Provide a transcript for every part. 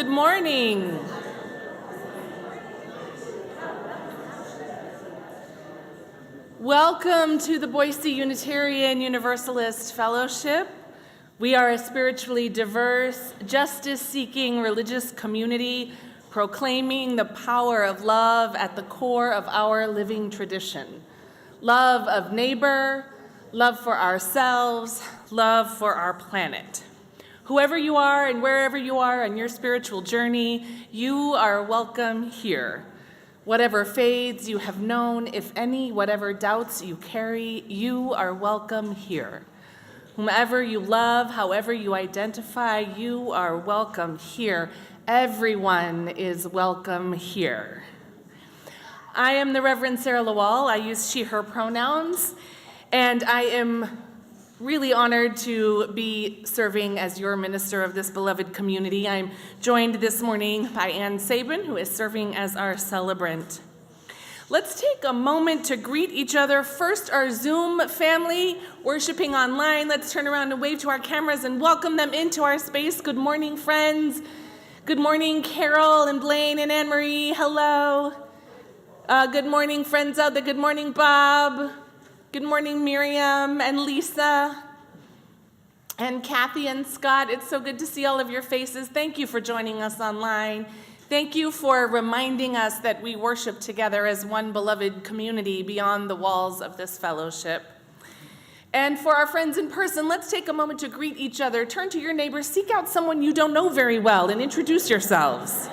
Good morning. Welcome to the Boise Unitarian Universalist Fellowship. We are a spiritually diverse, justice-seeking religious community proclaiming the power of love at the core of our living tradition. Love of neighbor, love for ourselves, love for our planet. Whoever you are and wherever you are on your spiritual journey, you are welcome here. Whatever faiths you have known, if any, whatever doubts you carry, you are welcome here. Whomever you love, however you identify, you are welcome here. Everyone is welcome here. I am the Reverend Sara LaWall. I use she, her pronouns, and I am really honored to be serving as your minister of this beloved community. I'm joined this morning by Sabin, who is serving as our celebrant. Let's take a moment to greet each other. First, our Zoom family worshiping online. Let's turn around and wave to our cameras and welcome them into our space. Good morning, friends. Good morning, Carol and Blaine and Anne-Marie. Hello. Good morning, friends out there. Good morning, Bob. Good morning, Miriam and Lisa and Kathy and Scott. It's so good to see all of your faces. Thank you for joining us online. Thank you for reminding us that we worship together as one beloved community beyond the walls of this fellowship. And for our friends in person, let's take a moment to greet each other. Turn to your neighbors, seek out someone you don't know very well, and introduce yourselves.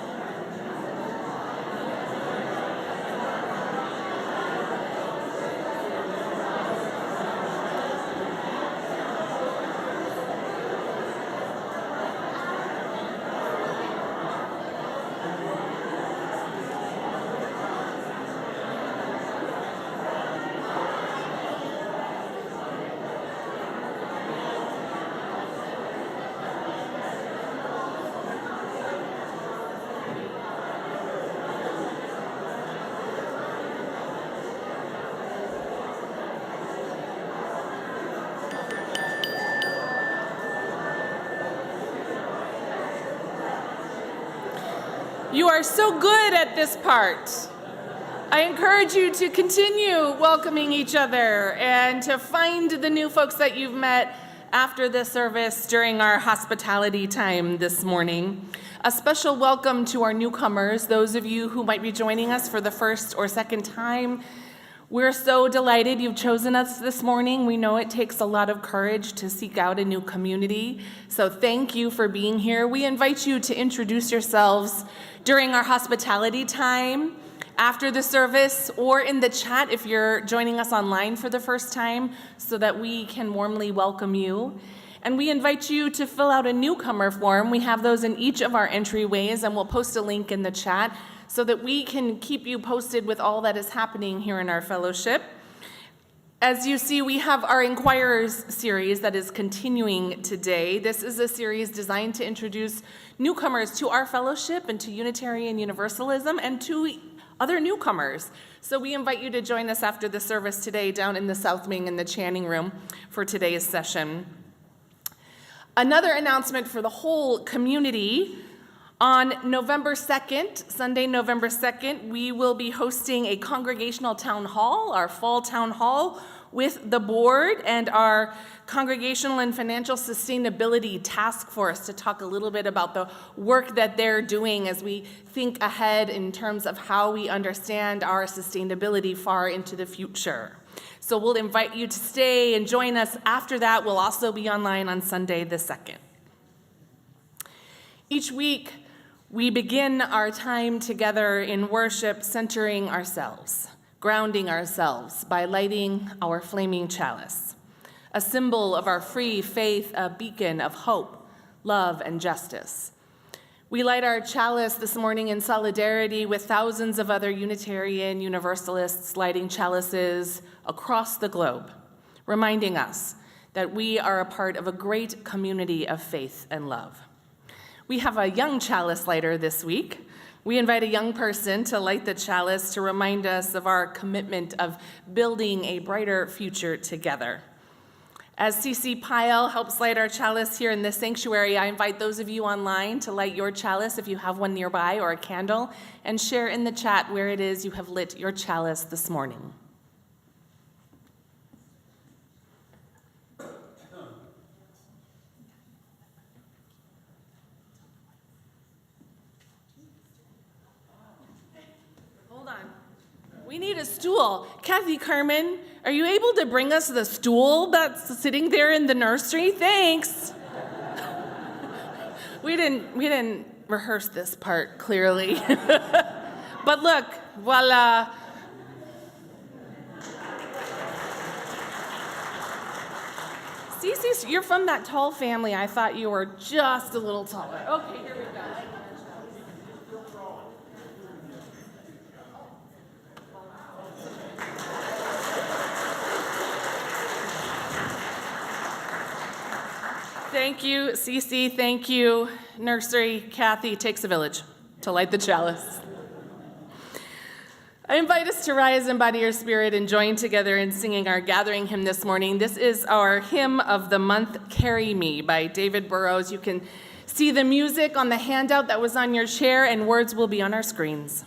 You are so good at this part. I encourage you to continue welcoming each other and to find the new folks that you've met after the service during our hospitality time this morning. A special welcome to our newcomers, those of you who might be joining us for the first or second time. We're so delighted you've chosen us this morning. We know it takes a lot of courage to seek out a new community, so thank you for being here. We invite you to introduce yourselves during our hospitality time, after the service, or in the chat if you're joining us online for the first time, so that we can warmly welcome you. And we invite you to fill out a newcomer form. We have those in each of our entryways, and we'll post a link in the chat so that we can keep you posted with all that is happening here in our fellowship. As you see, we have our Inquirers series that is continuing today. This is a series designed to introduce newcomers to our fellowship and to Unitarian Universalism and to other newcomers. So we invite you to join us after the service today down in the South Wing in the Channing Room for today's session. Another announcement for the whole community: on November 2nd, Sunday, November 2nd, we will be hosting a congregational town hall, our fall town hall, with the board and our congregational and financial sustainability task force to talk a little bit about the work that they're doing as we think ahead in terms of how we understand our sustainability far into the future. So we'll invite you to stay and join us after that. We'll also be online on Sunday the 2nd. Each week, we begin our time together in worship centering ourselves, grounding ourselves by lighting our flaming chalice, a symbol of our free faith, a beacon of hope, love, and justice. We light our chalice this morning in solidarity with thousands of other Unitarian Universalists lighting chalices across the globe, reminding us that we are a part of a great community of faith and love. We have a young chalice lighter this week. We invite a young person to light the chalice to remind us of our commitment of building a brighter future together. As CC Pyle helps light our chalice here in this sanctuary, I invite those of you online to light your chalice if you have one nearby or a candle, and share in the chat where it is you have lit your chalice this morning. Hold on. We need a stool. Kathy Carmen, are you able to bring us the stool that's sitting there in the nursery? Thanks. We didn't rehearse this part clearly. But look, voila. Cece, you're from that tall family. I thought you were just a little taller. Okay, here we go. Thank you, Cece. Thank you, nursery. Kathy, it takes a village to light the chalice. I invite us to rise, embody your spirit, and join together in singing our gathering hymn this morning. This is our hymn of the month, Carry Me, by David Burrows. You can see the music on the handout that was on your chair, and words will be on our screens.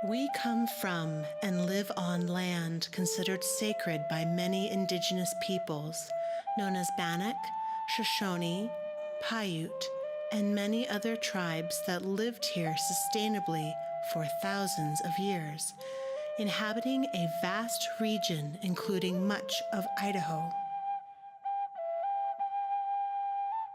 We come from and live on land considered sacred by many indigenous peoples, known as Bannock, Shoshone, Paiute, and many other tribes that lived here sustainably for thousands of years, inhabiting a vast region including much of Idaho.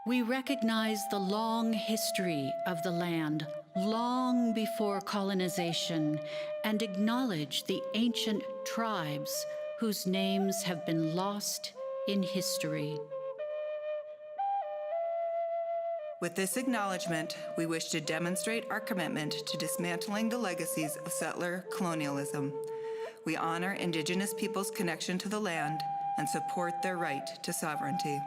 We recognize the long history of the land, long before colonization, and acknowledge the ancient tribes whose names have been lost in history. With this acknowledgement, we wish to demonstrate our commitment to dismantling the legacies of settler colonialism. We honor Indigenous peoples' connection to the land and support their right to sovereignty.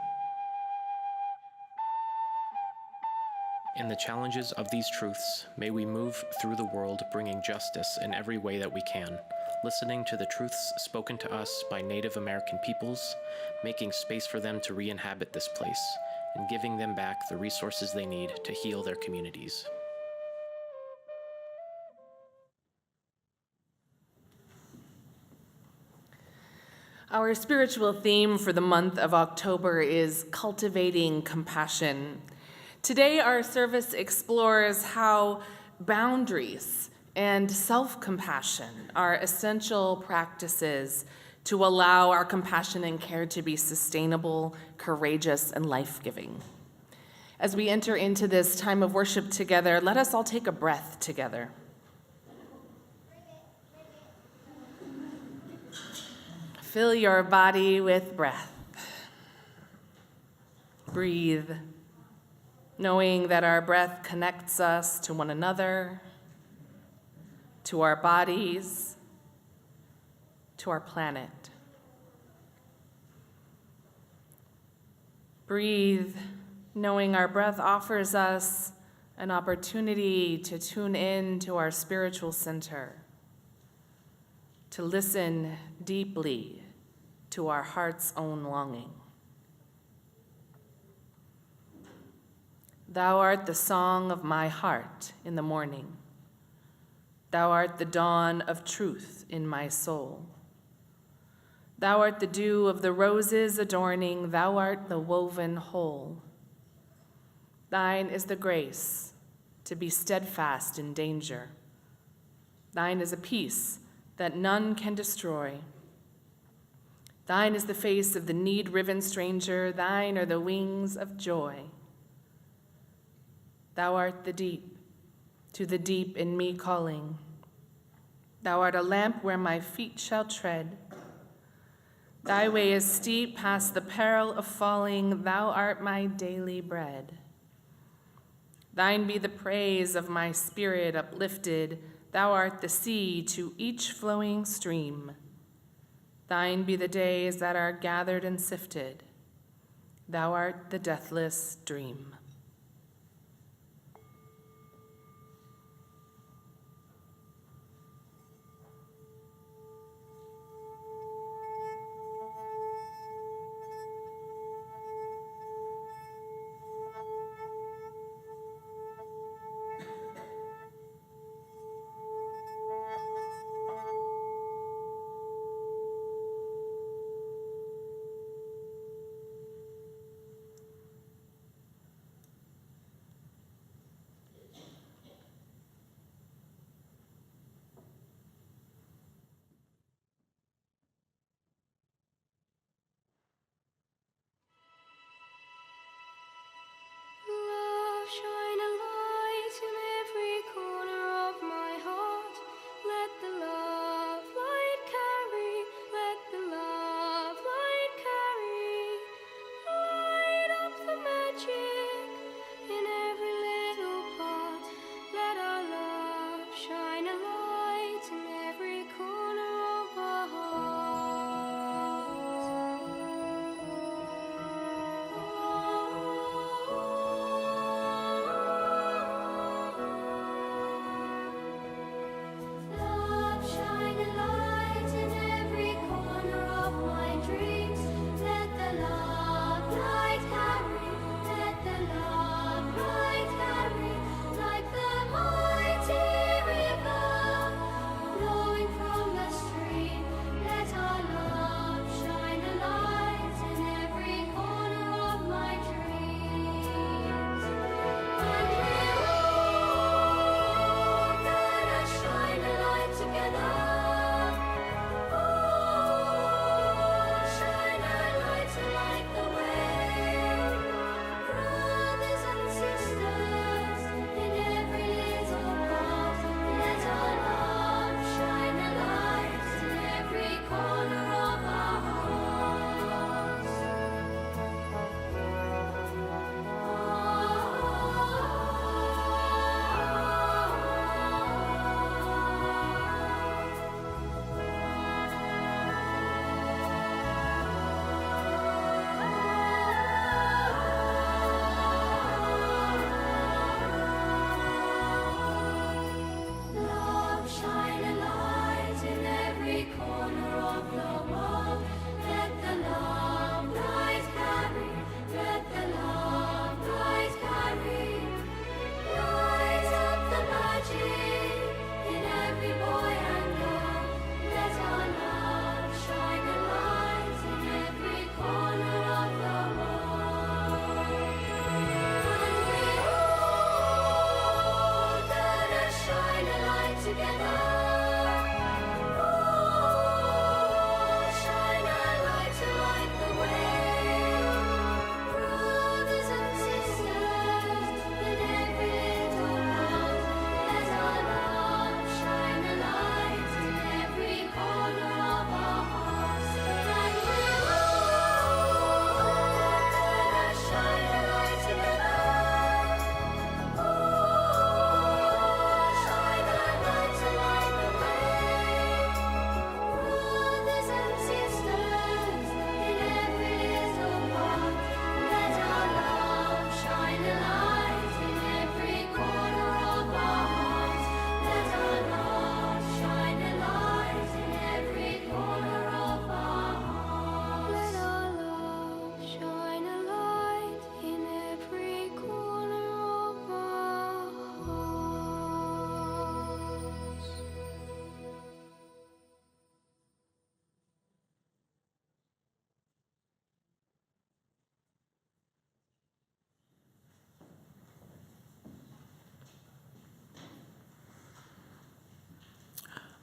In the challenges of these truths, may we move through the world bringing justice in every way that we can, listening to the truths spoken to us by Native American peoples, making space for them to re-inhabit this place, and giving them back the resources they need to heal their communities. Our spiritual theme for the month of October is cultivating compassion. Today, our service explores how boundaries and self-compassion are essential practices to allow our compassion and care to be sustainable, courageous, and life-giving. As we enter into this time of worship together, let us all take a breath together. Fill your body with breath. Breathe, knowing that our breath connects us to one another, to our bodies, to our planet. Breathe, knowing our breath offers us an opportunity to tune in to our spiritual center, to listen deeply to our heart's own longing. Thou art the song of my heart in the morning. Thou art the dawn of truth in my soul. Thou art the dew of the roses adorning. Thou art the woven whole. Thine is the grace to be steadfast in danger. Thine is a peace that none can destroy. Thine is the face of the need-riven stranger. Thine are the wings of joy. Thou art the deep, to the deep in me calling. Thou art a lamp where my feet shall tread. Thy way is steep past the peril of falling. Thou art my daily bread. Thine be the praise of my spirit uplifted. Thou art the sea to each flowing stream. Thine be the days that are gathered and sifted. Thou art the deathless dream.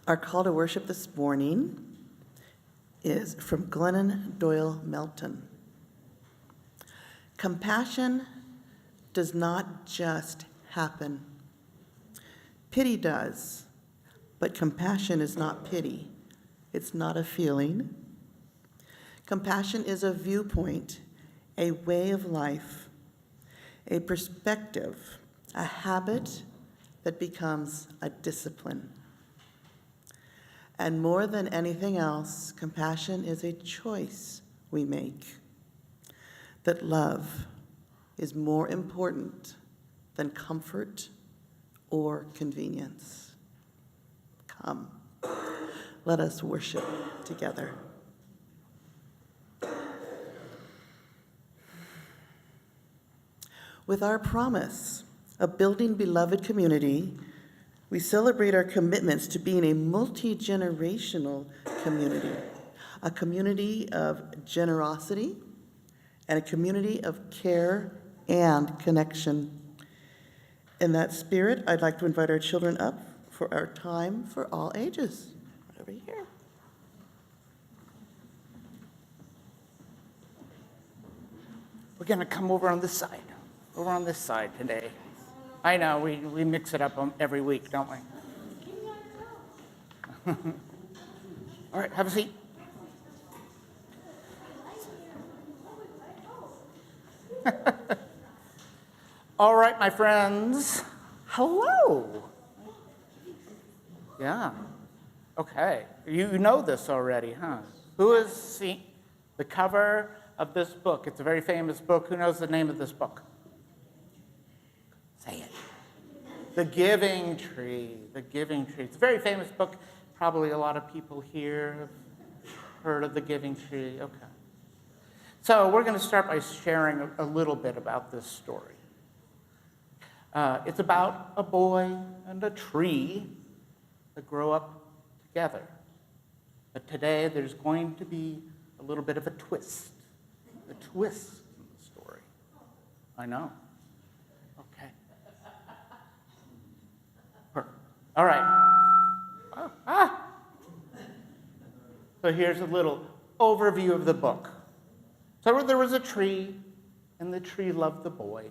Our call to worship this morning is from Glennon Doyle Melton. Compassion does not just happen. Pity does, but compassion is not pity. It's not a feeling. Compassion is a viewpoint, a way of life, a perspective, a habit that becomes a discipline. And more than anything else, compassion is a choice we make. That love is more important than comfort or convenience. Come, let us worship together. With our promise of building beloved community, we celebrate our commitments to being a multi-generational community, a community of generosity, and a community of care and connection. In that spirit, I'd like to invite our children up for our time for all ages. Over here. We're going to come over on this side. Over on this side today. I know, we mix it up every week, don't we? All right, have a seat. All right, my friends. Hello. Yeah. Okay. You know this already, huh? Who has seen the cover of this book? It's a very famous book. Who knows the name of this book? Say it. The Giving Tree. The Giving Tree. It's a very famous book. Probably a lot of people here have heard of The Giving Tree. Okay. So we're going to start by sharing a little bit about this story. It's about a boy and a tree that grow up together. But today there's going to be a little bit of a twist. A twist in the story. I know. Okay. All right. So here's a little overview of the book. So there was a tree, and the tree loved the boy.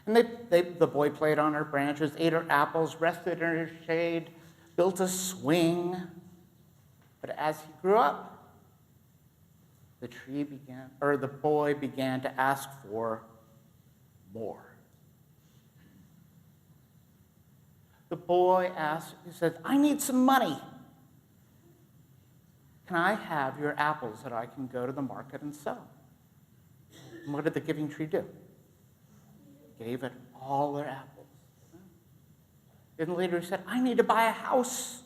And the boy played on her branches, ate her apples, rested in her shade, built a swing. But as he grew up, the boy began to ask for more. The boy asked, he said, I need some money. Can I have your apples that I can go to the market and sell? And what did the giving tree do? Gave it all their apples. And later he said, I need to buy a house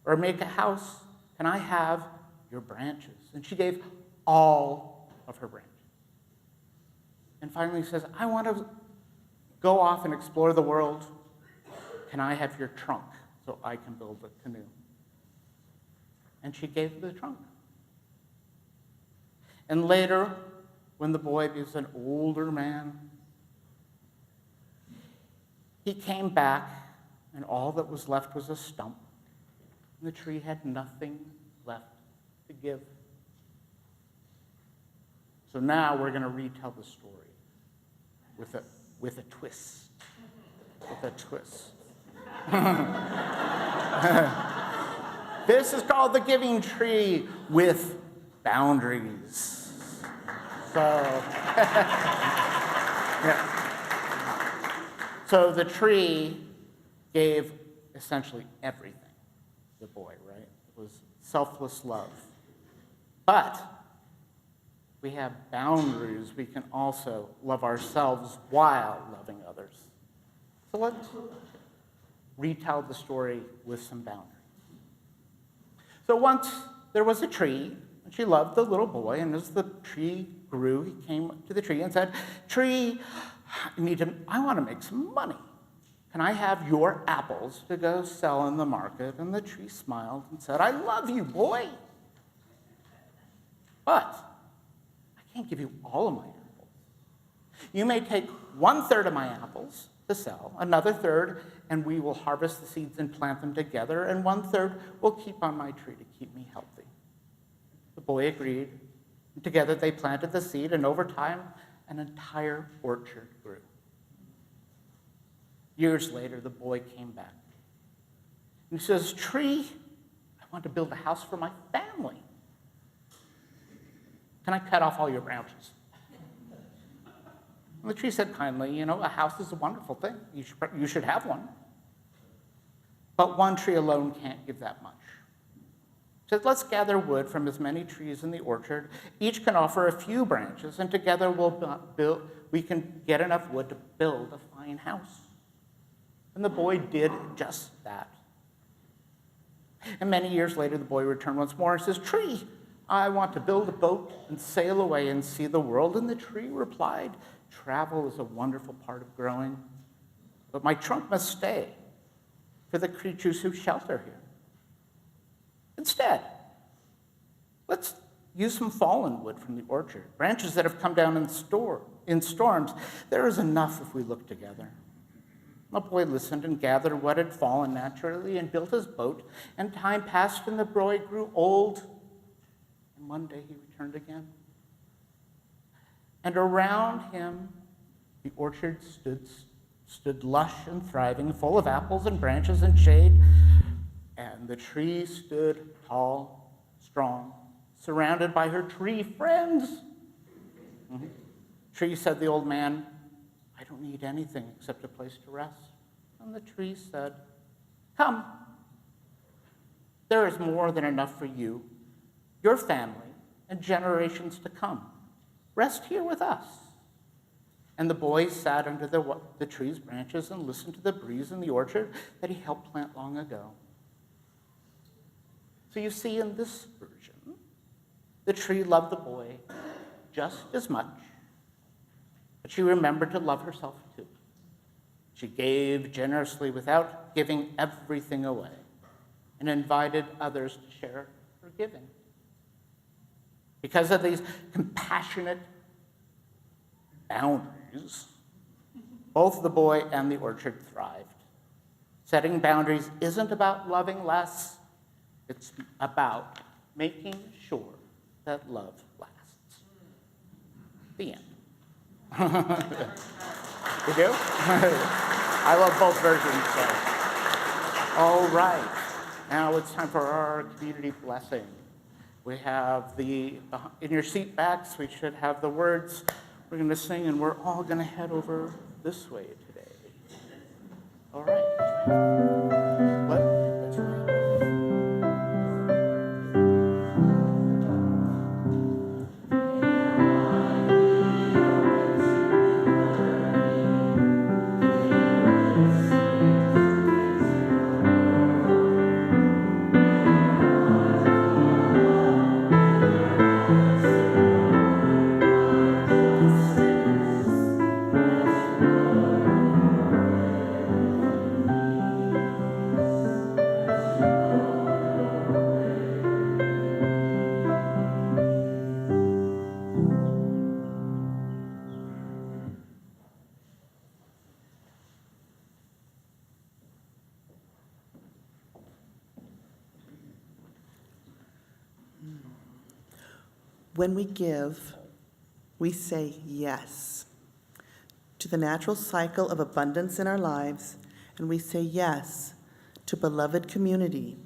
or make a house. Can I have your branches? And she gave all of her branches. And finally he says, I want to go off and explore the world. Can I have your trunk so I can build a canoe? And she gave the trunk. And later, when the boy was an older man, he came back, and all that was left was a stump. And the tree had nothing left to give. So now we're going to retell the story with a twist. With a twist. This is called The Giving Tree with boundaries. So, yeah. So the tree gave essentially everything to the boy, right? It was selfless love. But we have boundaries. We can also love ourselves while loving others. So let's retell the story with some boundaries. So once there was a tree, and she loved the little boy, and as the tree grew, he came to the tree and said, Tree, I want to make some money. Can I have your apples to go sell in the market? And the tree smiled and said, I love you, boy. But I can't give you all of my apples. You may take 1/3 of my apples to sell, another third, and we will harvest the seeds and plant them together, and 1/3 will keep on my tree to keep me healthy. The boy agreed. And together they planted the seed, and over time, an entire orchard grew. Years later, the boy came back. And he says, "Tree, I want to build a house for my family. Can I cut off all your branches?" And the tree said kindly, "A house is a wonderful thing. You should have one. But one tree alone can't give that much." He said, "Let's gather wood from as many trees in the orchard. Each can offer a few branches, and together we can get enough wood to build a fine house." And the boy did just that. And many years later, the boy returned once more and says, "Tree, I want to build a boat and sail away and see the world." And the tree replied, "Travel is a wonderful part of growing, but my trunk must stay for the creatures who shelter here. Instead, let's use some fallen wood from the orchard, branches that have come down in storms. There is enough if we look together." The boy listened and gathered what had fallen naturally and built his boat, and time passed and the boy grew old. And one day he returned again. And around him, the orchard stood lush and thriving, full of apples and branches and shade. And the tree stood tall, strong, surrounded by her tree friends. "Tree," said the old man, "I don't need anything except a place to rest." And the tree said, "Come. There is more than enough for you, your family, and generations to come. Rest here with us." And the boy sat under the tree's branches and listened to the breeze in the orchard that he helped plant long ago. So you see, in this version, the tree loved the boy just as much, but she remembered to love herself too. She gave generously without giving everything away, and invited others to share her giving. Because of these compassionate boundaries, both the boy and the orchard thrived. Setting boundaries isn't about loving less, it's about making sure that love lasts. The end. You do? I love both versions. So. All right. Now it's time for our community blessing. We have in your seat backs, we should have the words we're going to sing, and we're all going to head over this way today. All right. What? That's right. When we give, we say yes to the natural cycle of abundance in our lives, and we say yes to beloved community,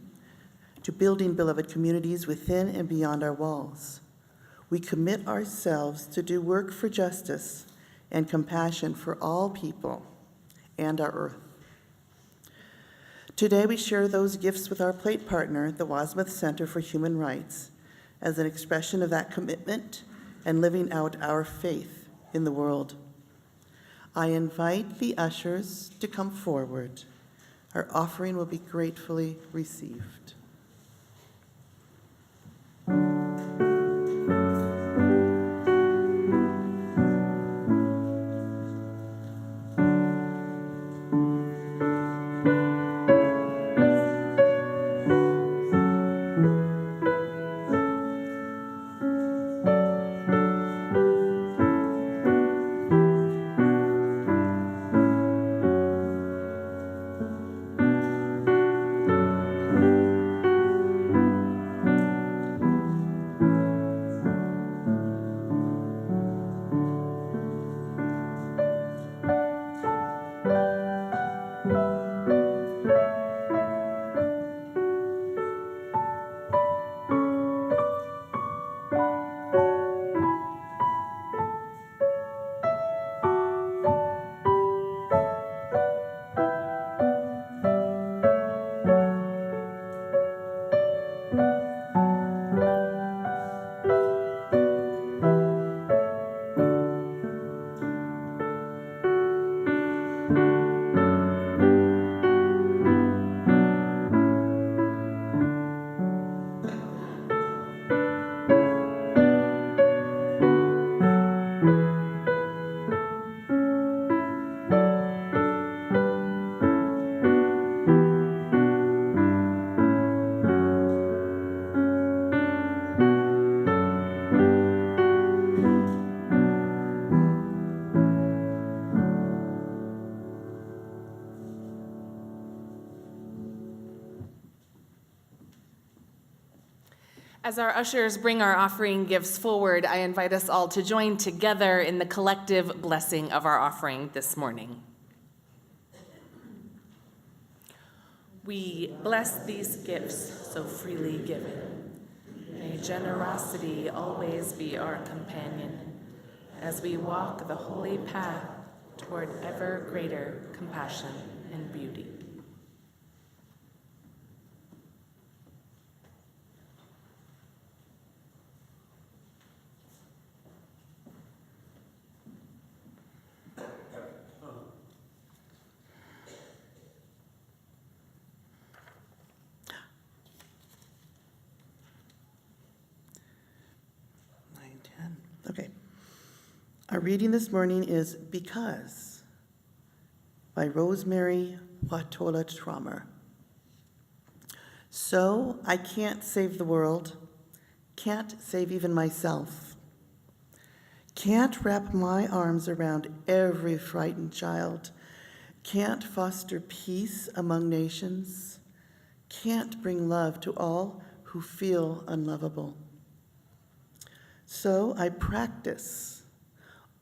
to building beloved communities within and beyond our walls. We commit ourselves to do work for justice and compassion for all people and our earth. Today, we share those gifts with our plate partner, the Wasmuth Center for Human Rights, as an expression of that commitment and living out our faith in the world. I invite the ushers to come forward. Our offering will be gratefully received. As our ushers bring our offering gifts forward, I invite us all to join together in the collective blessing of our offering this morning. We bless these gifts so freely given. May generosity always be our companion as we walk the holy path toward ever greater compassion and beauty. Okay. Our reading this morning is Because by Rosemary Watola Trommer. So I can't save the world, can't save even myself, can't wrap my arms around every frightened child, can't foster peace among nations, can't bring love to all who feel unlovable. So I practice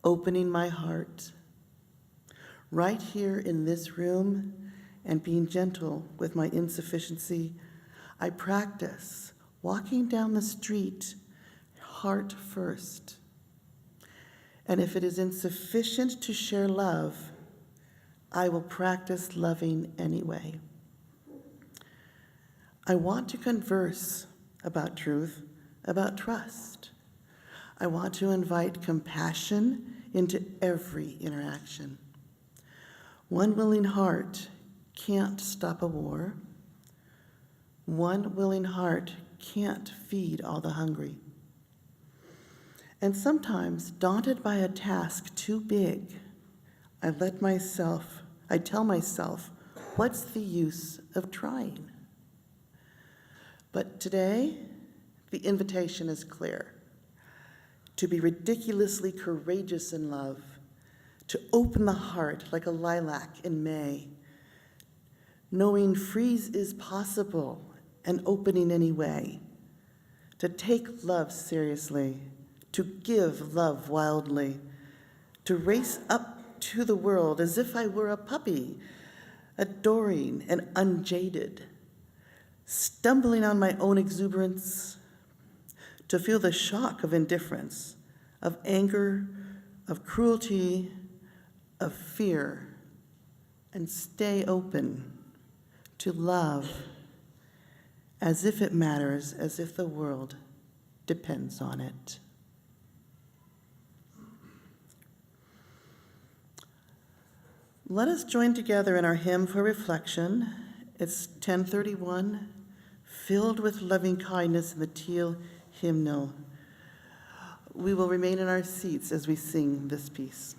opening my heart right here in this room and being gentle with my insufficiency. I practice walking down the street heart first. And if it is insufficient to share love, I will practice loving anyway. I want to converse about truth, about trust. I want to invite compassion into every interaction. One willing heart can't stop a war. One willing heart can't feed all the hungry. And sometimes, daunted by a task too big, I tell myself, what's the use of trying? But today, the invitation is clear. To be ridiculously courageous in love, to open the heart like a lilac in May, knowing freeze is possible and opening anyway, to take love seriously, to give love wildly, to race up to the world as if I were a puppy, adoring and unjaded, stumbling on my own exuberance, to feel the shock of indifference, of anger, of cruelty, of fear, and stay open to love as if it matters, as if the world depends on it. Let us join together in our hymn for reflection. It's 1031, filled with loving kindness in the teal hymnal. We will remain in our seats as we sing this piece.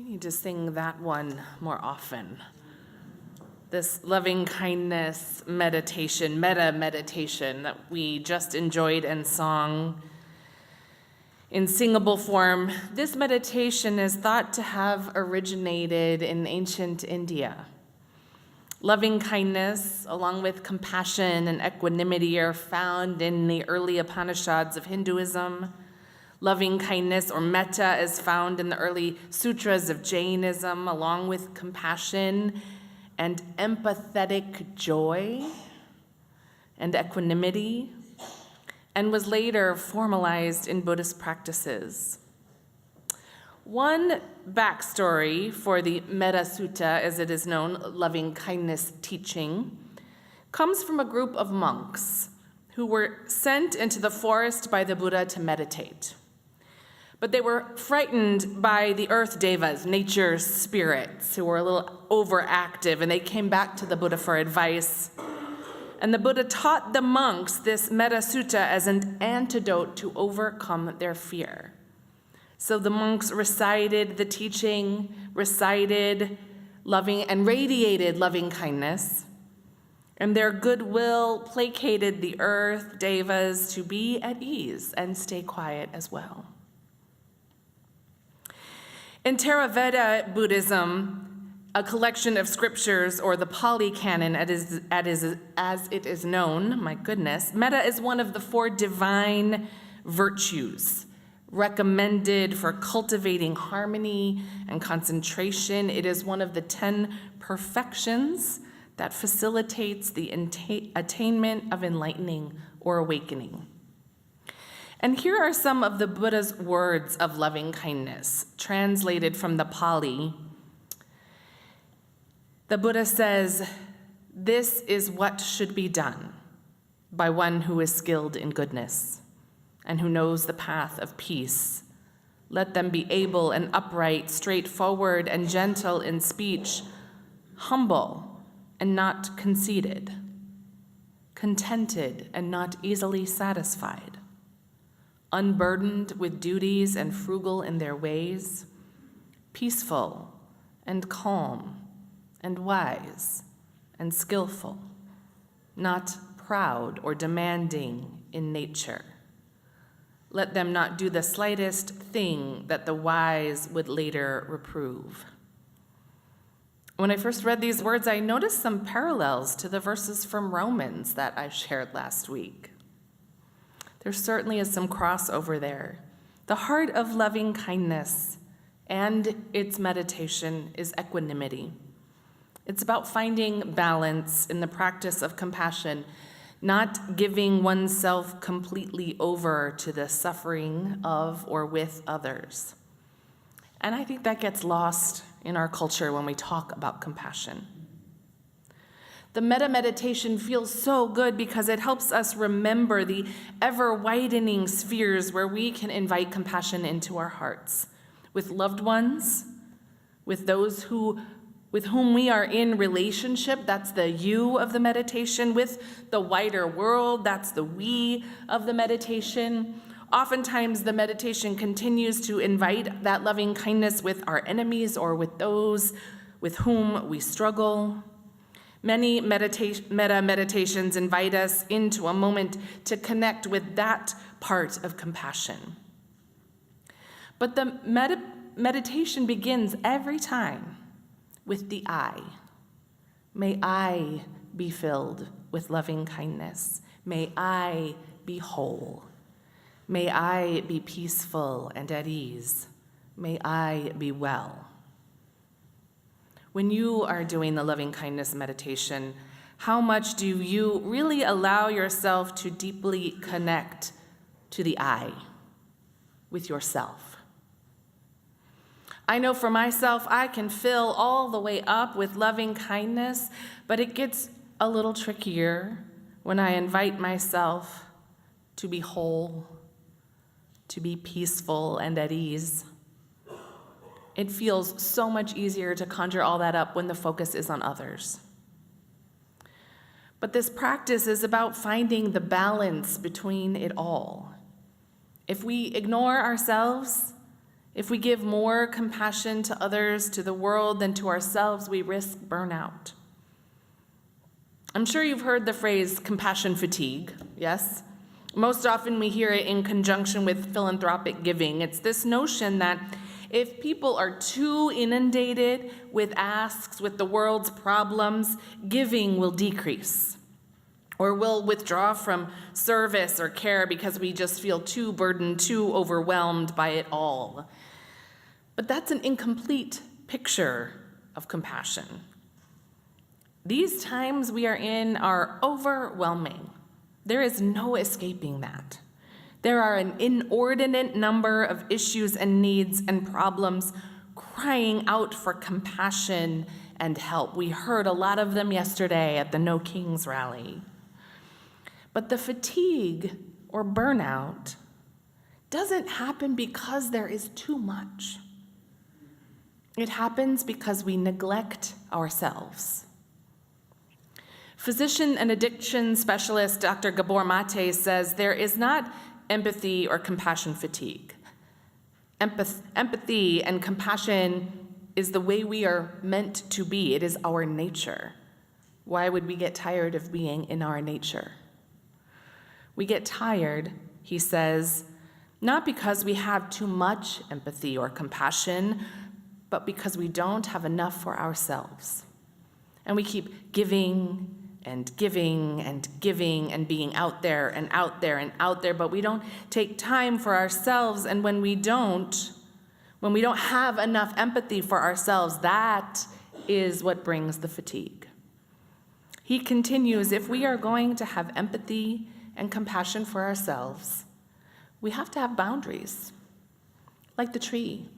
We need to sing that one more often. This loving kindness meditation, meta meditation that we just enjoyed and sung in singable form. This meditation is thought to have originated in ancient India. Loving kindness, along with compassion and equanimity, are found in the early Upanishads of Hinduism. Loving kindness, or metta, is found in the early sutras of Jainism, along with compassion and empathetic joy and equanimity, and was later formalized in Buddhist practices. One backstory for the Metta Sutta, as it is known, loving kindness teaching, comes from a group of monks who were sent into the forest by the Buddha to meditate. But they were frightened by the earth devas, nature spirits, who were a little overactive, and they came back to the Buddha for advice. And the Buddha taught the monks this Metta Sutta as an antidote to overcome their fear. So the monks recited the teaching, recited loving and radiated loving kindness, and their goodwill placated the earth devas to be at ease and stay quiet as well. In Theravada Buddhism, a collection of scriptures, or the Pali Canon as it is known, my goodness, metta is one of the 4 divine virtues recommended for cultivating harmony and concentration. It is one of the 10 perfections that facilitates the attainment of enlightening or awakening. And here are some of the Buddha's words of loving kindness, translated from the Pali. The Buddha says, "This is what should be done by one who is skilled in goodness and who knows the path of peace. Let them be able and upright, straightforward and gentle in speech, humble and not conceited, contented and not easily satisfied, unburdened with duties and frugal in their ways, peaceful and calm and wise and skillful, not proud or demanding in nature. Let them not do the slightest thing that the wise would later reprove." When I first read these words, I noticed some parallels to the verses from Romans that I shared last week. There certainly is some crossover there. The heart of loving kindness and its meditation is equanimity. It's about finding balance in the practice of compassion, not giving oneself completely over to the suffering of or with others. And I think that gets lost in our culture when we talk about compassion. The metta meditation feels so good because it helps us remember the ever-widening spheres where we can invite compassion into our hearts, with loved ones, with those with whom we are in relationship, that's the you of the meditation, with the wider world, that's the we of the meditation. Oftentimes, the meditation continues to invite that loving kindness with our enemies or with those with whom we struggle. Many metta meditations invite us into a moment to connect with that part of compassion. But the meditation begins every time with the I. May I be filled with loving kindness. May I be whole. May I be peaceful and at ease. May I be well. When you are doing the loving kindness meditation, how much do you really allow yourself to deeply connect to the I, with yourself? I know for myself, I can fill all the way up with loving kindness, but it gets a little trickier when I invite myself to be whole, to be peaceful and at ease. It feels so much easier to conjure all that up when the focus is on others. But this practice is about finding the balance between it all. If we ignore ourselves, If we give more compassion to others, to the world, than to ourselves, we risk burnout. I'm sure you've heard the phrase compassion fatigue, yes? Most often we hear it in conjunction with philanthropic giving. It's this notion that if people are too inundated with asks, with the world's problems, giving will decrease. Or we'll withdraw from service or care because we just feel too burdened, too overwhelmed by it all. But that's an incomplete picture of compassion. These times we are in are overwhelming. There is no escaping that. There are an inordinate number of issues and needs and problems crying out for compassion and help. We heard a lot of them yesterday at the No Kings rally. But the fatigue or burnout doesn't happen because there is too much. It happens because we neglect ourselves. Physician and addiction specialist Dr. Gabor Mate says there is not empathy or compassion fatigue. Empathy and compassion is the way we are meant to be. It is our nature. Why would we get tired of being in our nature? We get tired, he says, not because we have too much empathy or compassion, but because we don't have enough for ourselves. And we keep giving and giving and giving and being out there and out there and out there, but we don't take time for ourselves. And when we don't have enough empathy for ourselves, that is what brings the fatigue. He continues, if we are going to have empathy and compassion for ourselves, we have to have boundaries, like the tree.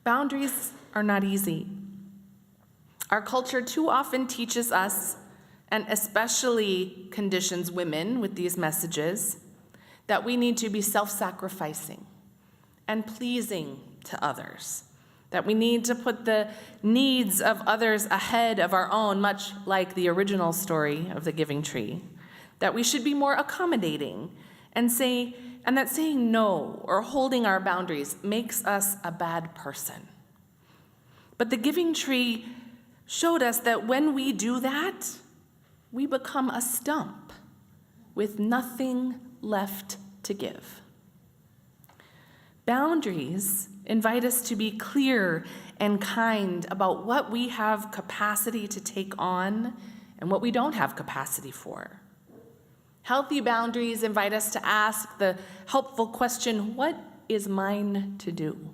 Boundaries are not easy. Our culture too often teaches us, and especially conditions women with these messages, that we need to be self-sacrificing and pleasing to others, that we need to put the needs of others ahead of our own, much like the original story of the giving tree, that we should be more accommodating and that saying no or holding our boundaries makes us a bad person. But the giving tree showed us that when we do that, we become a stump with nothing left to give. Boundaries invite us to be clear and kind about what we have capacity to take on and what we don't have capacity for. Healthy boundaries invite us to ask the helpful question, what is mine to do?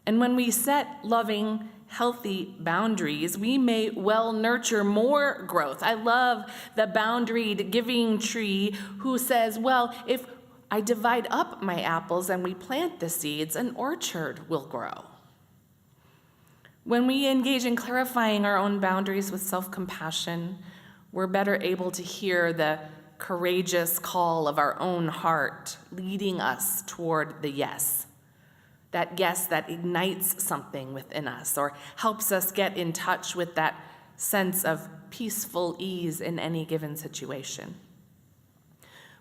And when we set loving, healthy boundaries, we may well nurture more growth. I love the boundaried giving tree who says, well, if I divide up my apples and we plant the seeds, an orchard will grow. When we engage in clarifying our own boundaries with self-compassion, we're better able to hear the courageous call of our own heart leading us toward the yes. That yes that ignites something within us or helps us get in touch with that sense of peaceful ease in any given situation.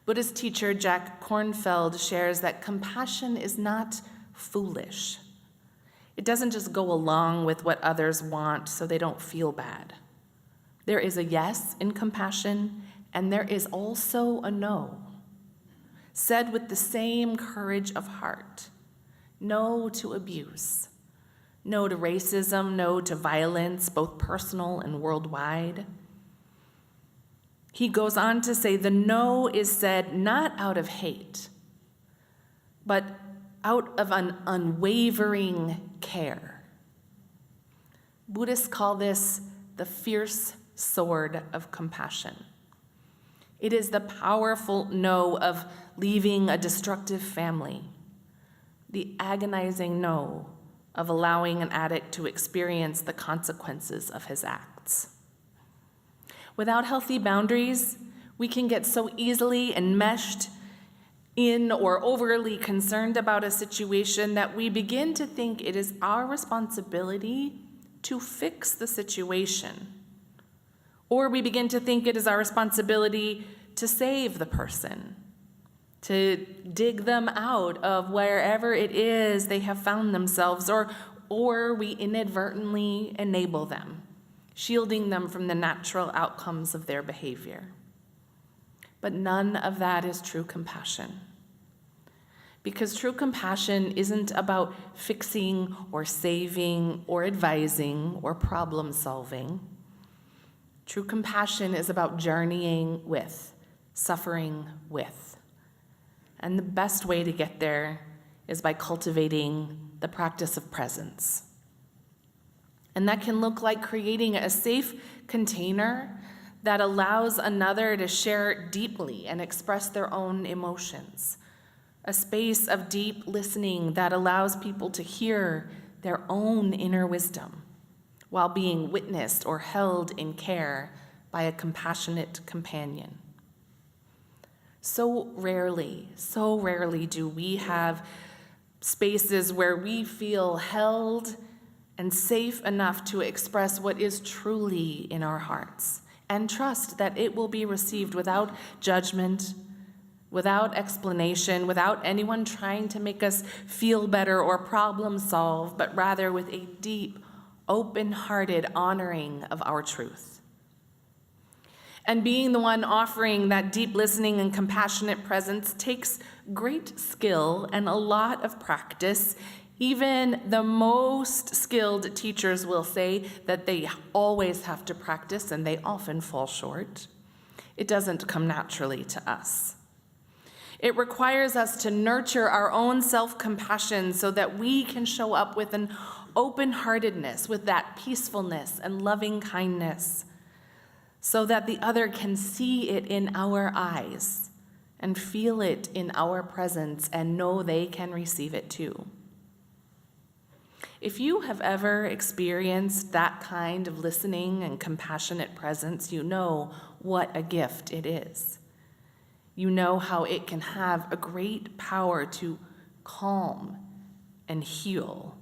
Buddhist teacher Jack Kornfeld shares that compassion is not foolish. It doesn't just go along with what others want so they don't feel bad. There is a yes in compassion, and there is also a no, said with the same courage of heart. No to abuse, no to racism, no to violence, both personal and worldwide. He goes on to say the no is said not out of hate, but out of an unwavering care. Buddhists call this the fierce sword of compassion. It is the powerful no of leaving a destructive family, the agonizing no of allowing an addict to experience the consequences of his acts. Without healthy boundaries, we can get so easily enmeshed in or overly concerned about a situation that we begin to think it is our responsibility to fix the situation. Or we begin to think it is our responsibility to save the person. to dig them out of wherever it is they have found themselves, or we inadvertently enable them, shielding them from the natural outcomes of their behavior. But none of that is true compassion. Because true compassion isn't about fixing or saving or advising or problem solving. True compassion is about journeying with, suffering with. And the best way to get there is by cultivating the practice of presence. And that can look like creating a safe container that allows another to share deeply and express their own emotions. A space of deep listening that allows people to hear their own inner wisdom while being witnessed or held in care by a compassionate companion. So rarely do we have spaces where we feel held and safe enough to express what is truly in our hearts and trust that it will be received without judgment, without explanation, without anyone trying to make us feel better or problem solve, but rather with a deep, open-hearted honoring of our truth. And being the one offering that deep listening and compassionate presence takes great skill and a lot of practice. Even the most skilled teachers will say that they always have to practice, and they often fall short. It doesn't come naturally to us. It requires us to nurture our own self-compassion so that we can show up with an open-heartedness, with that peacefulness and loving kindness, so that the other can see it in our eyes and feel it in our presence and know they can receive it too. If you have ever experienced that kind of listening and compassionate presence, you know what a gift it is. You know how it can have a great power to calm and heal,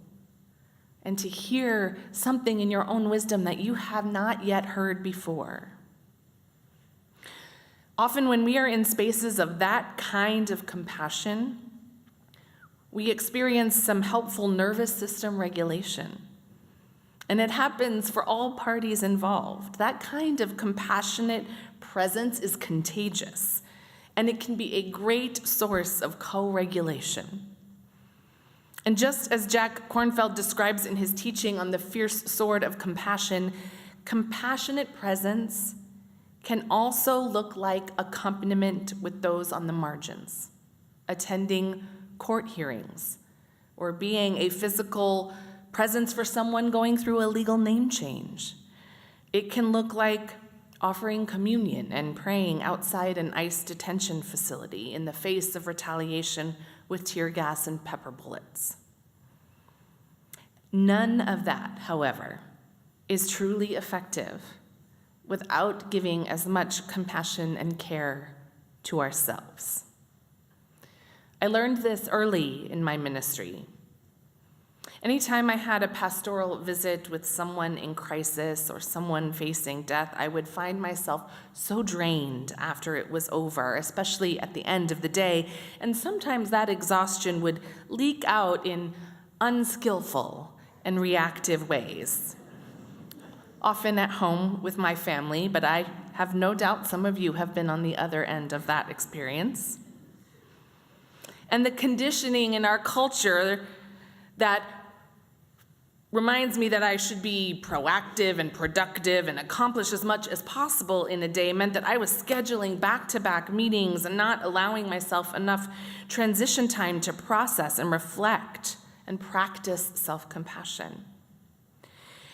and to hear something in your own wisdom that you have not yet heard before. Often when we are in spaces of that kind of compassion, we experience some helpful nervous system regulation. And it happens for all parties involved. That kind of compassionate presence is contagious, and it can be a great source of co-regulation. And just as Jack Kornfeld describes in his teaching on the fierce sword of compassion, compassionate presence can also look like accompaniment with those on the margins, attending court hearings, or being a physical presence for someone going through a legal name change. It can look like offering communion and praying outside an ICE detention facility in the face of retaliation with tear gas and pepper bullets. None of that, however, is truly effective without giving as much compassion and care to ourselves. I learned this early in my ministry. Anytime I had a pastoral visit with someone in crisis or someone facing death, I would find myself so drained after it was over, especially at the end of the day, and sometimes that exhaustion would leak out in unskillful and reactive ways. Often at home with my family, but I have no doubt some of you have been on the other end of that experience. And the conditioning in our culture that reminds me that I should be proactive and productive and accomplish as much as possible in a day meant that I was scheduling back-to-back meetings and not allowing myself enough transition time to process and reflect and practice self-compassion.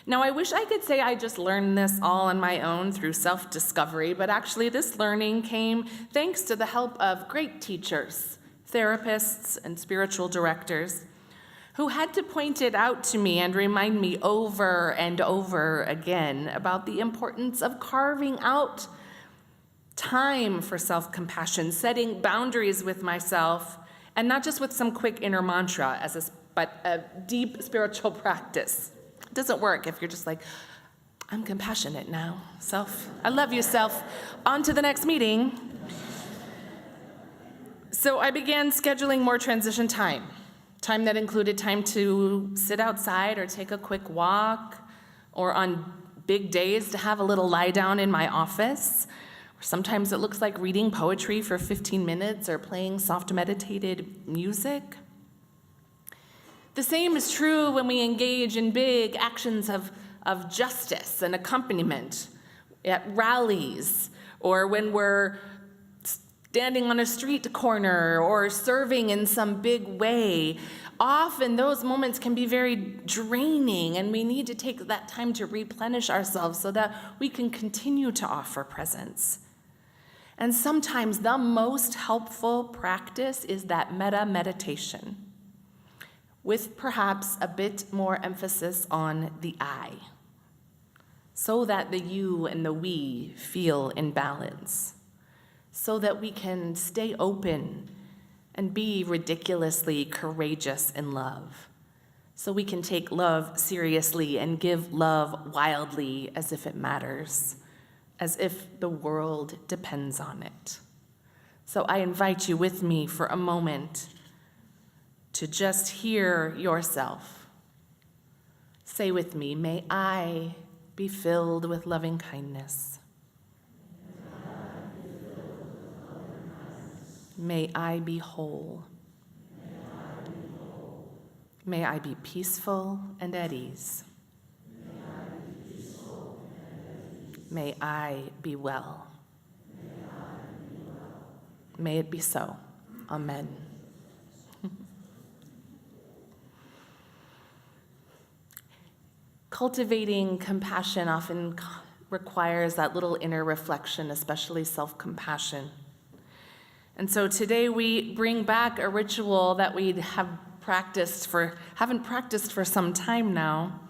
Now, I wish I could say I just learned this all on my own through self-discovery, but actually this learning came thanks to the help of great teachers, therapists, and spiritual directors who had to point it out to me and remind me over and over again about the importance of carving out time for self-compassion, setting boundaries with myself, and not just with some quick inner mantra, but a deep spiritual practice. It doesn't work if you're just like, I'm compassionate now, self. I love you, self. On to the next meeting. So I began scheduling more transition time that included time to sit outside or take a quick walk, or on big days to have a little lie down in my office. Sometimes it looks like reading poetry for 15 minutes or playing soft meditated music. The same is true when we engage in big actions of justice and accompaniment at rallies, or when we're standing on a street corner or serving in some big way. Often those moments can be very draining, and we need to take that time to replenish ourselves so that we can continue to offer presence. And sometimes the most helpful practice is that metta meditation, with perhaps a bit more emphasis on the I, so that the you and the we feel in balance, so that we can stay open and be ridiculously courageous in love, so we can take love seriously and give love wildly as if it matters, as if the world depends on it. So I invite you with me for a moment to just hear yourself. Say with me, may I be filled with loving kindness. May I be whole. May I be peaceful and at ease. May I be well. May it be so. Amen. Cultivating compassion often requires that little inner reflection, especially self-compassion. And so today we bring back a ritual that we haven't practiced for some time now,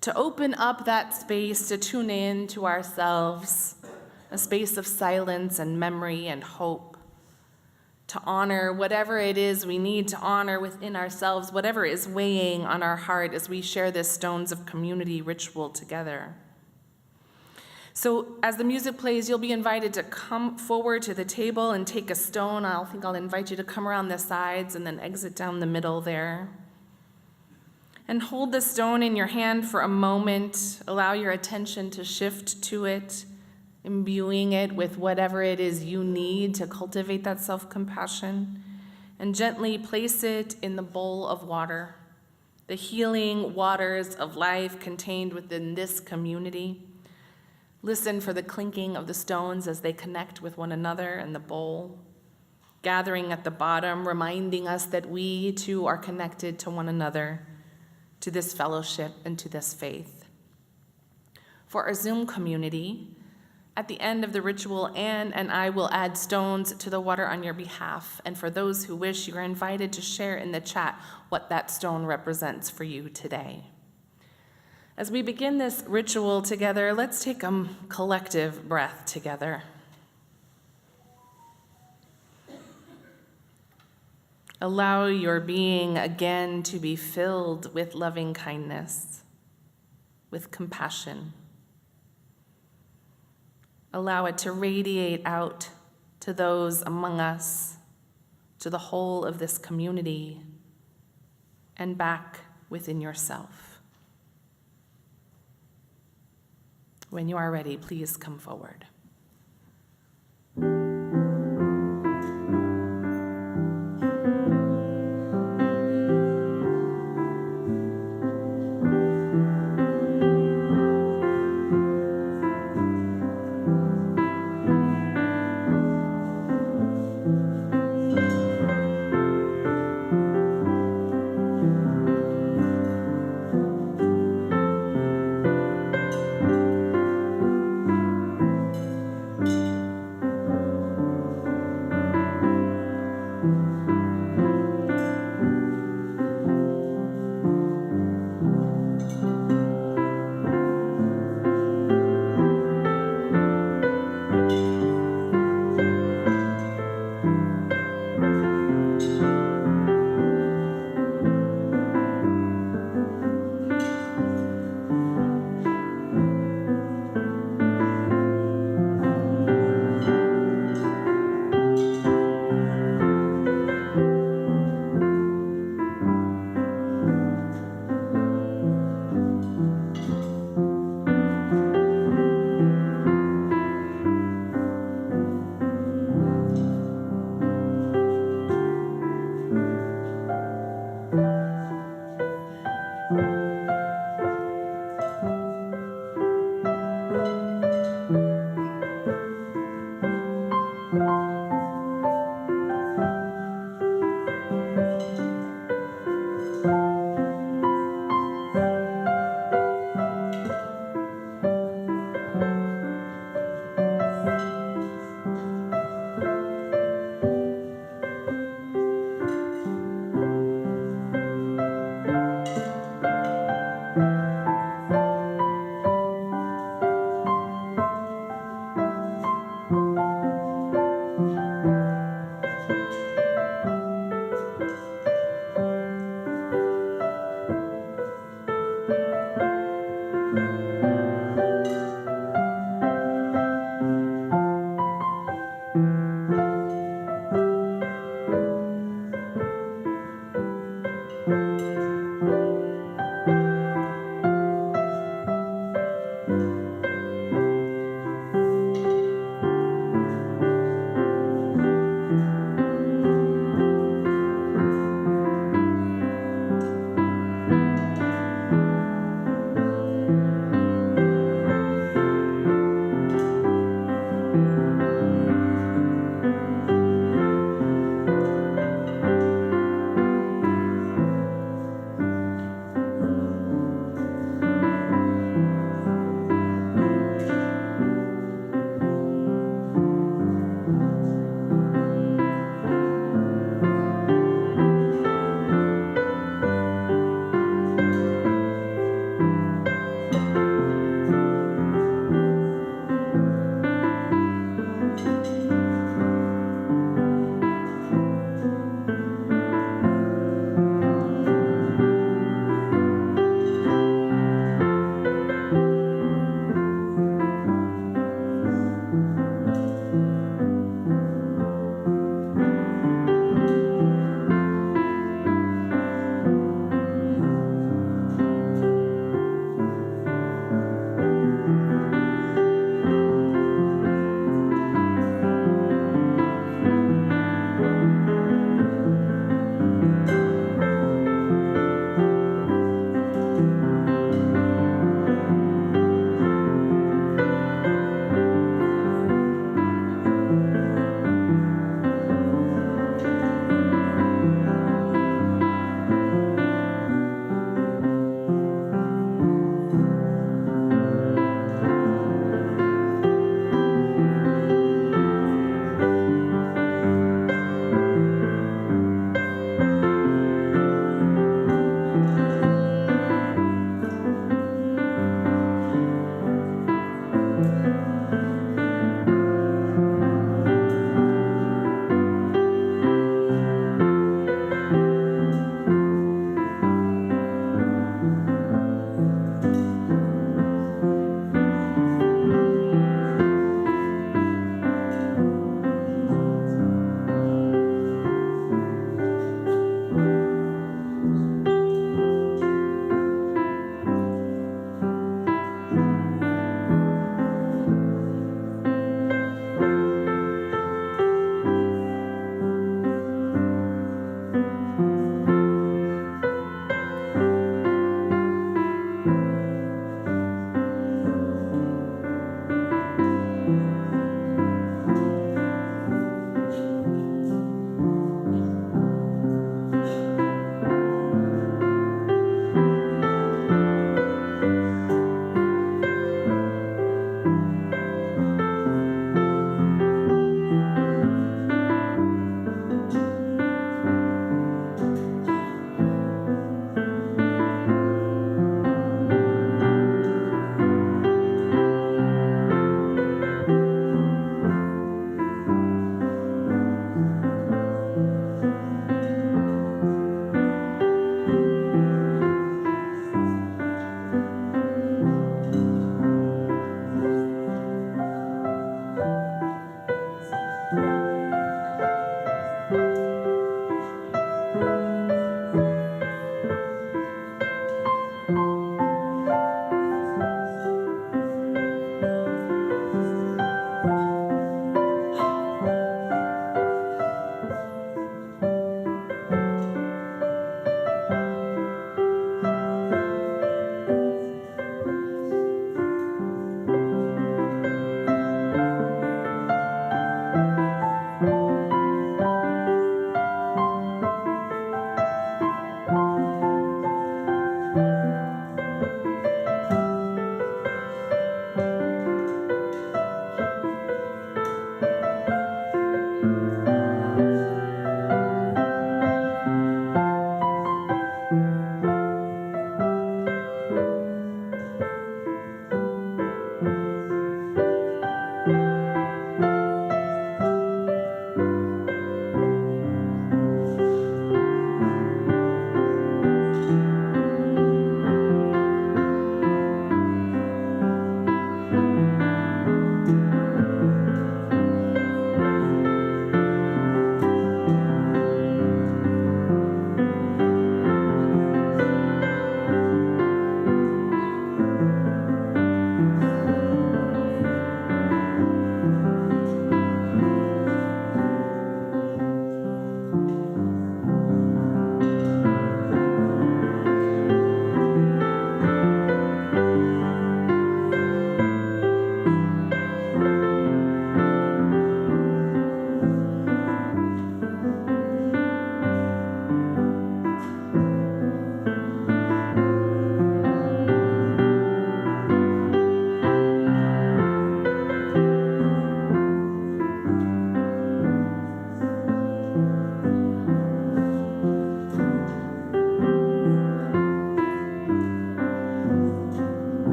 to open up that space to tune in to ourselves, a space of silence and memory and hope, to honor whatever it is we need to honor within ourselves, whatever is weighing on our heart as we share this Stones of Community ritual together. So as the music plays, you'll be invited to come forward to the table and take a stone. I think I'll invite you to come around the sides and then exit down the middle there. And hold the stone in your hand for a moment. Allow your attention to shift to it, imbuing it with whatever it is you need to cultivate that self-compassion. And gently place it in the bowl of water, the healing waters of life contained within this community. Listen for the clinking of the stones as they connect with one another in the bowl, gathering at the bottom, reminding us that we too are connected to one another, to this fellowship and to this faith. For our Zoom community, at the end of the ritual, Anne and I will add stones to the water on your behalf. And for those who wish, you are invited to share in the chat what that stone represents for you today. As we begin this ritual together, let's take a collective breath together. Allow your being again to be filled with loving kindness, with compassion. Allow it to radiate out to those among us, to the whole of this community, and back within yourself. When you are ready, please come forward.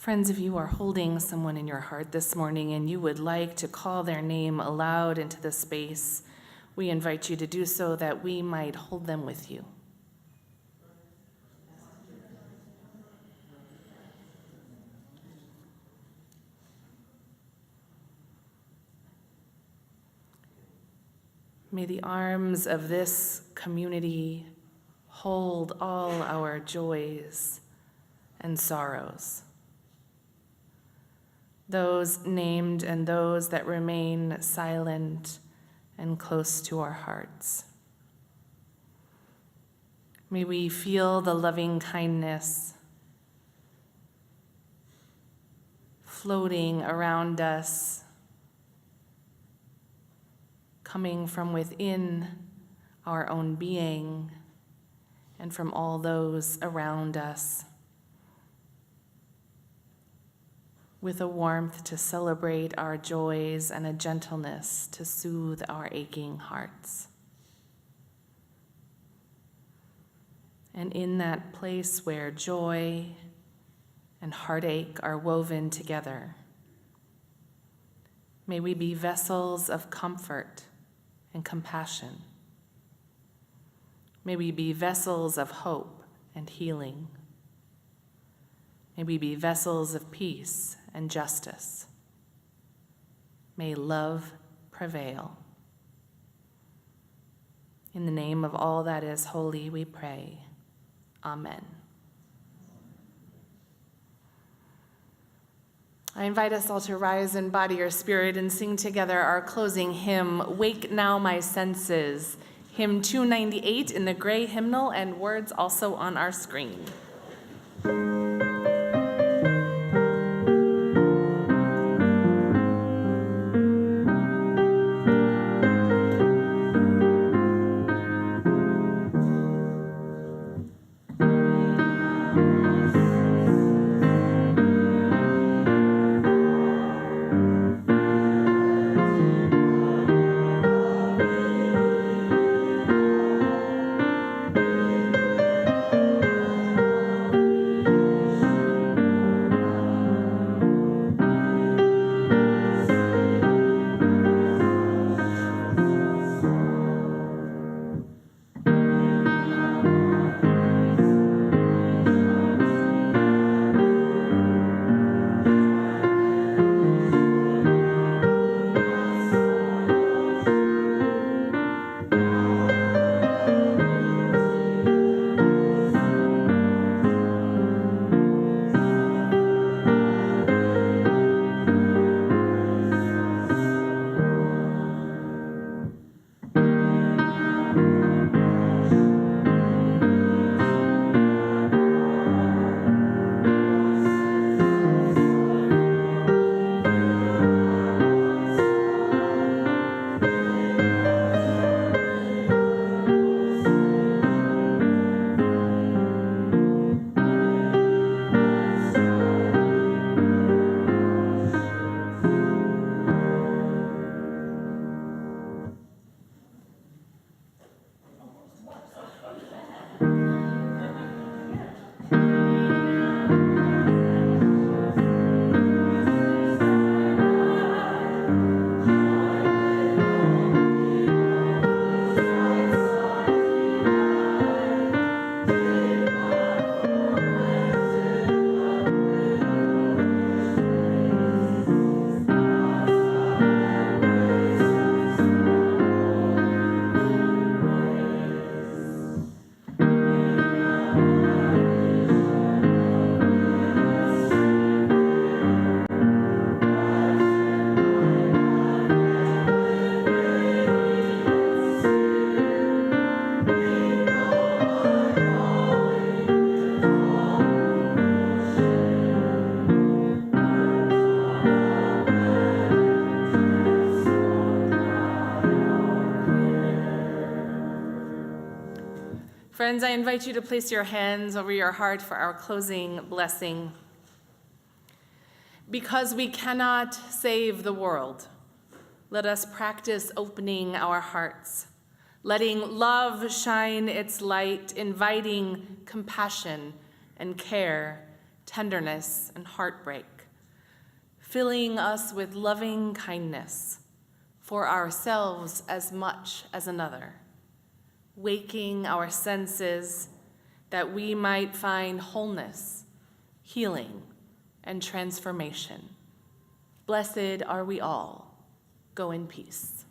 Friends, if you are holding someone in your heart this morning and you would like to call their name aloud into the space, we invite you to do so that we might hold them with you. May the arms of this community hold all our joys and sorrows, those named and those that remain silent and close to our hearts. May we feel the loving kindness floating around us, coming from within our own being and from all those around us, with a warmth to celebrate our joys and a gentleness to soothe our aching hearts. And in that place where joy and heartache are woven together, may we be vessels of comfort and compassion. May we be vessels of hope and healing. May we be vessels of peace and justice. May love prevail. In the name of all that is holy, we pray. Amen. I invite us all to rise in body or spirit and sing together our closing hymn, Wake Now My Senses, hymn 298 in the gray hymnal, and words also on our screen. Friends, I invite you to place your hands over your heart for our closing blessing. Because we cannot save the world, let us practice opening our hearts, letting love shine its light, inviting compassion and care tenderness, and heartbreak, filling us with loving kindness for ourselves as much as another, waking our senses that we might find wholeness, healing, and transformation. Blessed are we all. Go in peace.